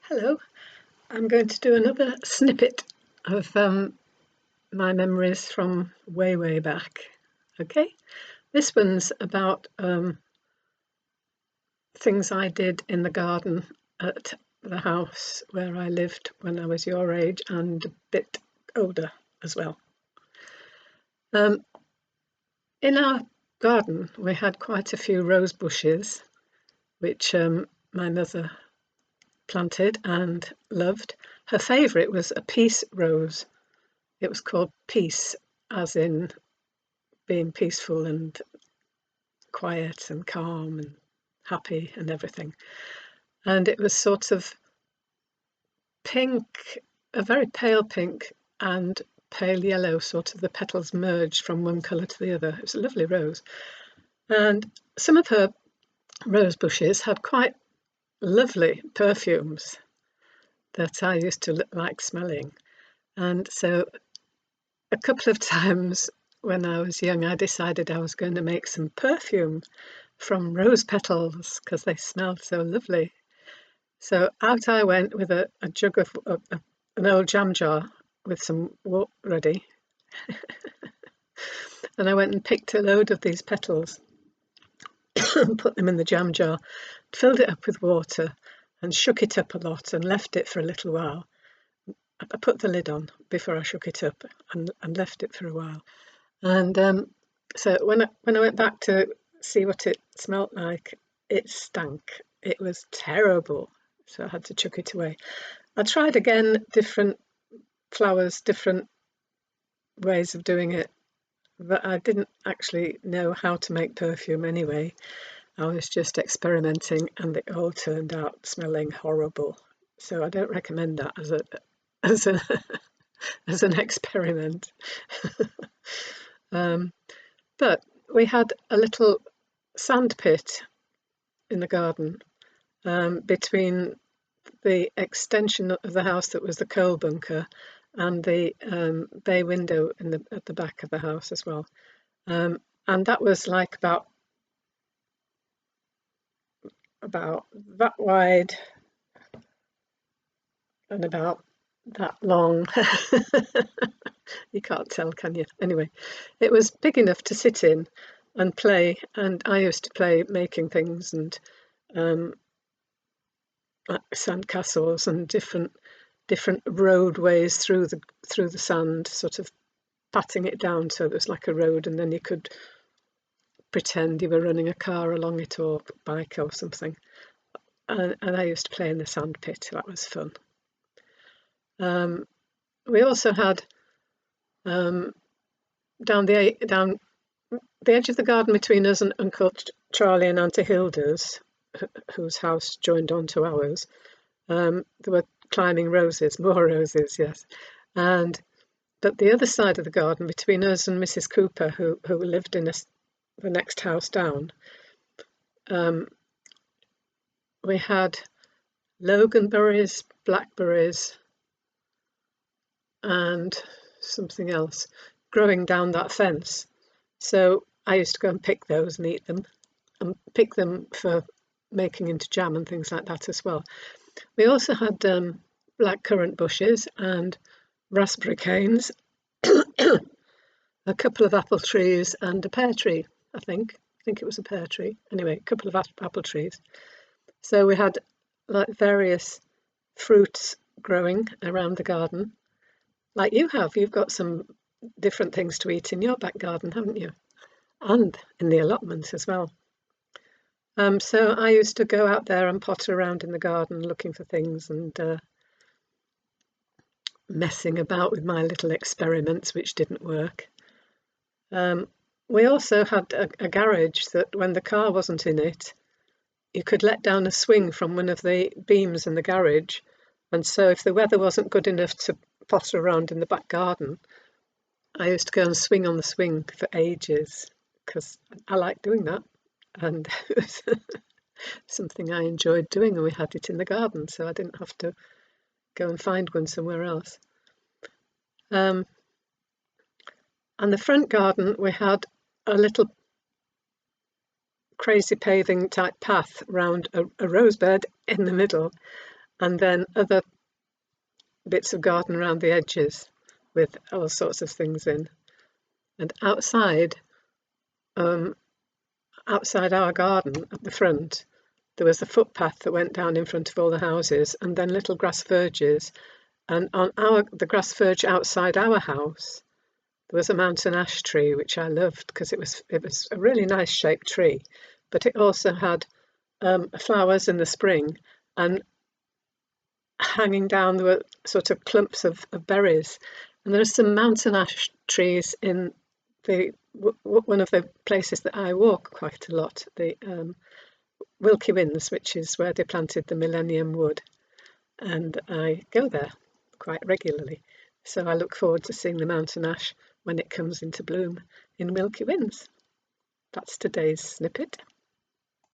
Hello, I'm going to do another snippet of my memories from way, way back. Okay, this one's about things I did in the garden at the house where I lived when I was your age and a bit older as well. Um, in our garden, we had quite a few rose bushes, which my mother planted and loved. Her favourite was a peace rose. It was called Peace, as in being peaceful and quiet and calm and happy and everything. And it was sort of pink, a very pale pink and pale yellow, sort of the petals merged from one colour to the other. It was a lovely rose. And some of her rose bushes had quite lovely perfumes that I used to like smelling. And so a couple of times when I was young, I decided I was going to make some perfume from rose petals because they smelled so lovely. So out I went with a jug of an old jam jar with some water ready, and I went and picked a load of these petals and put them in the jam jar, filled it up with water, and shook it up a lot and left it for a little while. I put the lid on before I shook it up and left it for a while. And so when I went back to see what it smelt like, it stank. It was terrible. So I had to chuck it away. I tried again, different flowers, different ways of doing it, but I didn't actually know how to make perfume anyway. I was just experimenting, and it all turned out smelling horrible. So I don't recommend that as a as an experiment. But we had a little sand pit in the garden between the extension of the house that was the coal bunker and the bay window at the back of the house as well. And that was like about that wide and about that long. You can't tell, can you? Anyway, it was big enough to sit in and play, and I used to play making things and sand castles and different roadways through the sand, sort of patting it down so there's like a road, and then you could pretend you were running a car along it or bike or something. And I used to play in the sand pit. That was fun. We also had down the edge of the garden between us and Uncle Charlie and Auntie Hilda's, whose house joined on to ours. There were climbing roses, more roses, yes. But the other side of the garden between us and Mrs. Cooper, who lived in the next house down, we had loganberries, blackberries, and something else growing down that fence. So I used to go and pick those and eat them, and pick them for making into jam and things like that as well. We also had blackcurrant bushes and raspberry canes, a couple of apple trees and a pear tree, I think it was a pear tree. Anyway, a couple of apple trees. So we had like various fruits growing around the garden. Like you have, you've got some different things to eat in your back garden, haven't you? And in the allotments as well. So I used to go out there and potter around in the garden looking for things and messing about with my little experiments, which didn't work. We also had a garage that when the car wasn't in it, you could let down a swing from one of the beams in the garage. And so if the weather wasn't good enough to potter around in the back garden, I used to go and swing on the swing for ages because I liked doing that. And it was something I enjoyed doing, and we had it in the garden, so I didn't have to go and find one somewhere else. And the front garden, we had a little crazy paving type path round a rose bed in the middle, and then other bits of garden around the edges with all sorts of things in. And outside our garden at the front, there was a footpath that went down in front of all the houses, and then little grass verges. And on the grass verge outside our house, there was a mountain ash tree, which I loved because it was a really nice shaped tree, but it also had flowers in the spring, and hanging down there were sort of clumps of berries. And there are some mountain ash trees in one of the places that I walk quite a lot, the Wilkie Winds, which is where they planted the Millennium Wood, and I go there quite regularly. So I look forward to seeing the mountain ash when it comes into bloom in Wilkie Winds. That's today's snippet.